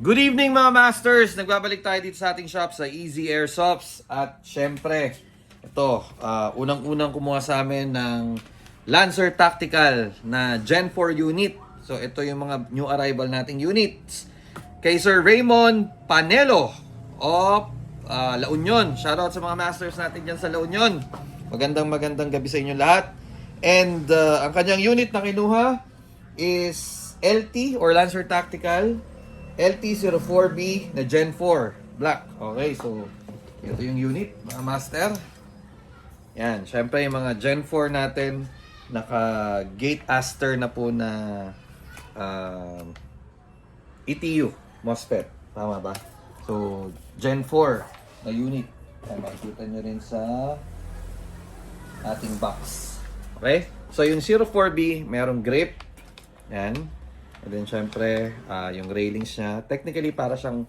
Good evening mga masters! Nagbabalik tayo dito sa ating shop sa Easy Airsofts. At syempre, ito, unang-unang kumuha sa amin ng Lancer Tactical na Gen 4 unit. So ito yung mga new arrival nating units. Kay Sir Raymond Panelo of La Union. Shoutout sa mga masters natin dyan sa La Union. Magandang gabi sa inyo lahat. And ang kanyang unit na kinuha is LT or Lancer Tactical LT04B na Gen 4 Black. Okay, so ito yung unit, mga master. Yan, syempre yung mga Gen 4 natin naka gate aster na po na ETU MOSFET. Tama ba? So, Gen 4 na unit. Yan, makikita nyo rin sa ating box. Okay? So, yung 04B, merong grip. Yan. And then, syempre, yung railings niya. Technically, para siyang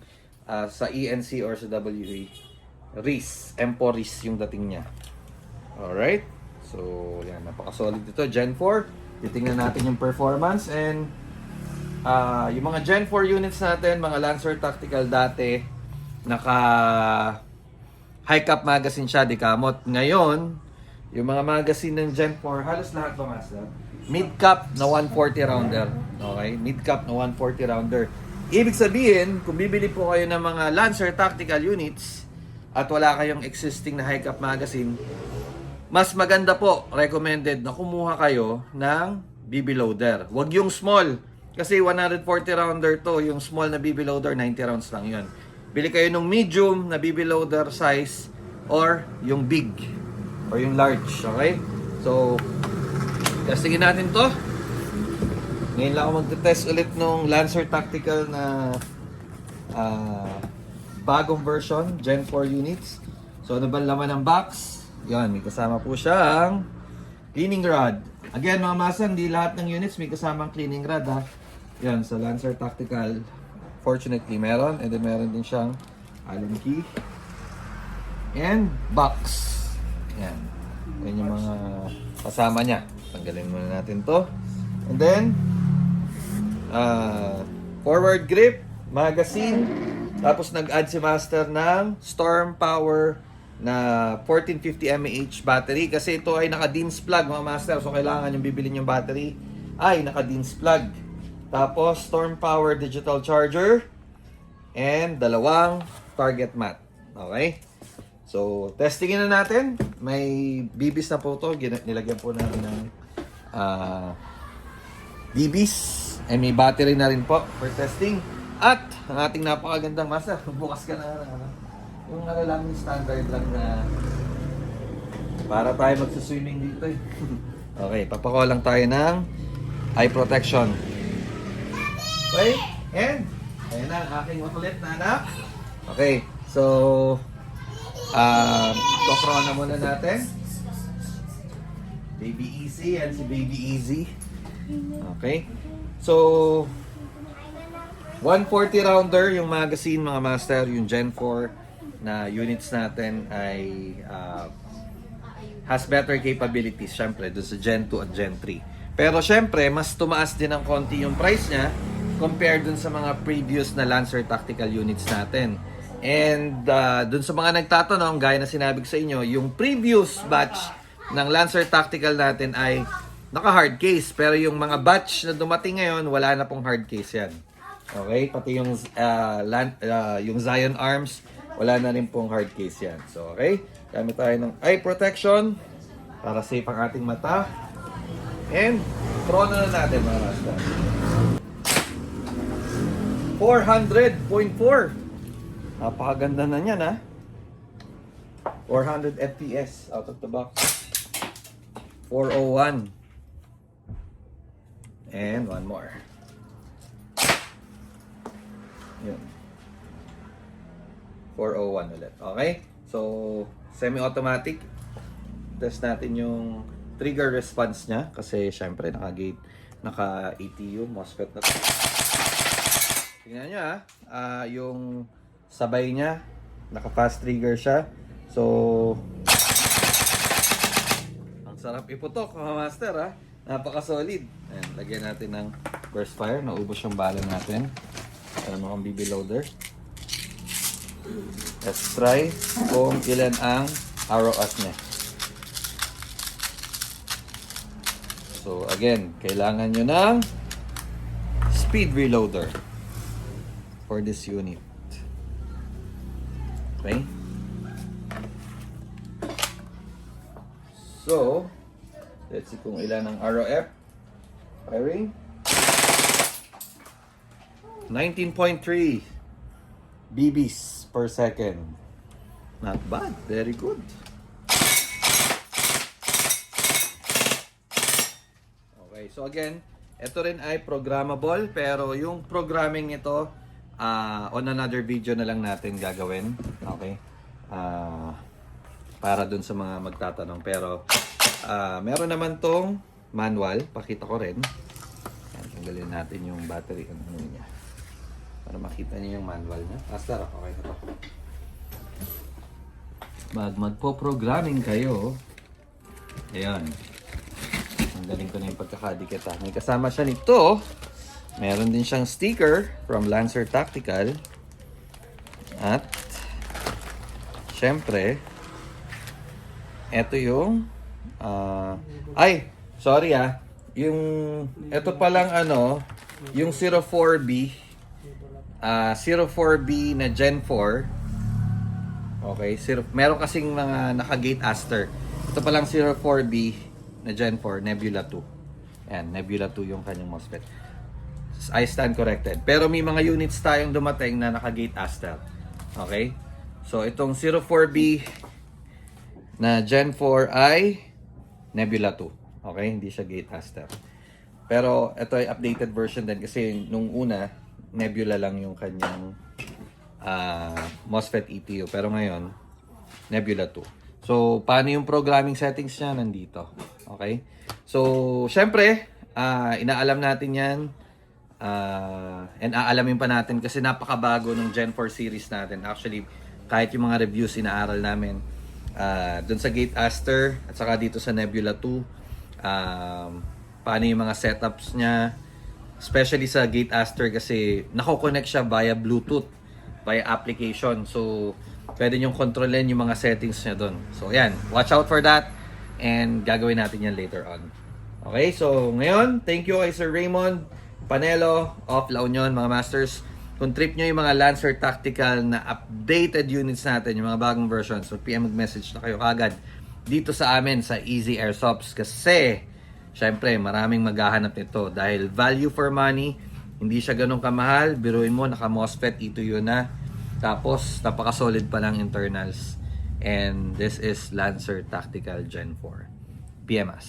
sa ENC or sa WA. RIS. M4 RIS yung dating niya. Alright? So, yan. Napaka-solid ito. Gen 4. Titingnan natin yung performance. And, yung mga Gen 4 units natin, mga Lancer Tactical dati, naka high cap magazine siya, di kamot. Ngayon, yung mga magazine ng Gen 4, halos lahat ba, Master? Mid-cap na 140 rounder. Okay? Mid-cap na 140 rounder. Ibig sabihin, kung bibili po kayo ng mga Lancer Tactical units at wala kayong existing na high-cap magazine, mas maganda po, recommended na kumuha kayo ng BB loader. Huwag yung small. Kasi 140 rounder to. Yung small na BB loader, 90 rounds lang yun. Bili kayo ng medium na BB loader size or yung big or yung large. Okay? So, testingin natin to. Ngayon lang ako magte-test ulit nung Lancer Tactical na bagong version, Gen 4 units. So ano ba laman ng box? Yan, may kasama po siyang cleaning rod. Again mga masa, hindi lahat ng units may kasamang cleaning rod ha. Yan, sa Lancer Tactical, fortunately meron. And then meron din siyang Allen key. And box. Yan. Yan yung mga kasama niya. Tanggalin muna natin to. And then, forward grip, magazine, tapos nag-add si Master ng Storm Power na 1450 mAh battery kasi ito ay naka-DINS plug mga Master. So, kailangan yung bibili yung battery ay naka-DINS plug. Tapos, Storm Power digital charger and dalawang target mat. Okay? So, testingin na natin. May BBs na po ito. Nilagyan po namin ng BBs. And may battery na rin po for testing. At, ang ating napakagandang master. Bukas ka na. Yung lang standard lang na para tayo magsuswimming dito eh. Okay, papakuha lang tayo ng eye protection. Okay, and ayan na ang aking makulit na anak. Okay, so tokro na muna natin. Baby Easy, yan si Baby Easy. Okay. So 140 rounder yung magazine mga master, yung Gen 4 na units natin ay has better capabilities syempre doon sa Gen 2 at Gen 3. Pero syempre, mas tumaas din ng konti yung price niya compared dun sa mga previous na Lancer Tactical units natin. And dun sa mga nagtatanong, gaya na sinabi ko sa inyo, yung previous batch ng Lancer Tactical natin ay naka-hard case. Pero yung mga batch na dumating ngayon, wala na pong hard case yan. Okay? Pati yung, yung Zion Arms, wala na rin pong hard case yan. So, okay? Gamit tayo ng eye protection para safe ang ating mata. And, chrono na natin mga master. 400.4. Napakaganda na niyan ha. 400 FPS out of the box. 401. And one more. Yun. 401 ulit. Okay? So, semi-automatic. Test natin yung trigger response niya. Kasi, syempre, naka-gate, naka-ETU, MOSFET na to. Tingnan nyo ha. Yung sabay niya, naka-fast trigger siya. So, ang sarap iputok mga master ha. Napaka-solid. Ayan, lagyan natin ng burst fire. Naubos yung bala natin. Alam mo kung BB loader. Let's try kung ilan ang ROS niya. So again, kailangan nyo ng speed reloader for this unit. Okay? So, let's see kung ilan ang ROF. Firing. 19.3 BBs per second. Not bad. Very good. Okay, so again, ito rin ay programmable, pero yung programming nito, on another video na lang natin gagawin. Okay? Para dun sa mga magtatanong. Pero, meron naman tong manual. Pakita ko rin. Yan, tanggalin natin yung battery. Ano niya. Para makita niyo yung manual niya. Master, okay na to. Magpo-programming kayo. Ayan. Ang galing ko na yung pagkakadikit. May kasama siya nito. Meron din siyang sticker from Lancer Tactical. At, syempre, ito yung sorry yung ito palang yung 04B 04B na Gen 4. Okay, meron kasing mga naka-gate aster. Ito palang 04B na Gen 4 Nebula 2. Ayan, Nebula 2 yung kanyang MOSFET. I stand corrected. Pero may mga units tayong dumating na naka-gate aster. Okay? So itong 04B na Gen 4 ay Nebula 2. Okay? Hindi siya gate aster. Pero ito ay updated version din kasi nung una, Nebula lang yung kanyang MOSFET ETU. Pero ngayon, Nebula 2. So, paano yung programming settings niya? Nandito. Okay? So, syempre, inaalam natin yan. And aalamin pa natin kasi napakabago ng Gen 4 series natin. Actually, kahit yung mga reviews inaaral namin. Dun sa Gate Aster at saka dito sa Nebula 2, paano yung mga setups niya, especially sa Gate Aster kasi nako-connect siya via Bluetooth, via application. So pwede nyo kontrolin yung mga settings niya dun. So yan, watch out for that and gagawin natin yan later on. Okay, so ngayon, thank you kay Sir Raymond Panelo of La Union, mga masters. Kung trip nyo yung mga Lancer Tactical na updated units natin, yung mga bagong versions, so PM mag-message na kayo agad dito sa amin sa Easy Airsofts kasi syempre maraming maghahanap nito dahil value for money, hindi siya ganun kamahal. Biruin mo, naka MOSFET ETU na, tapos napaka-solid pa ng internals, and this is Lancer Tactical Gen 4. PM us.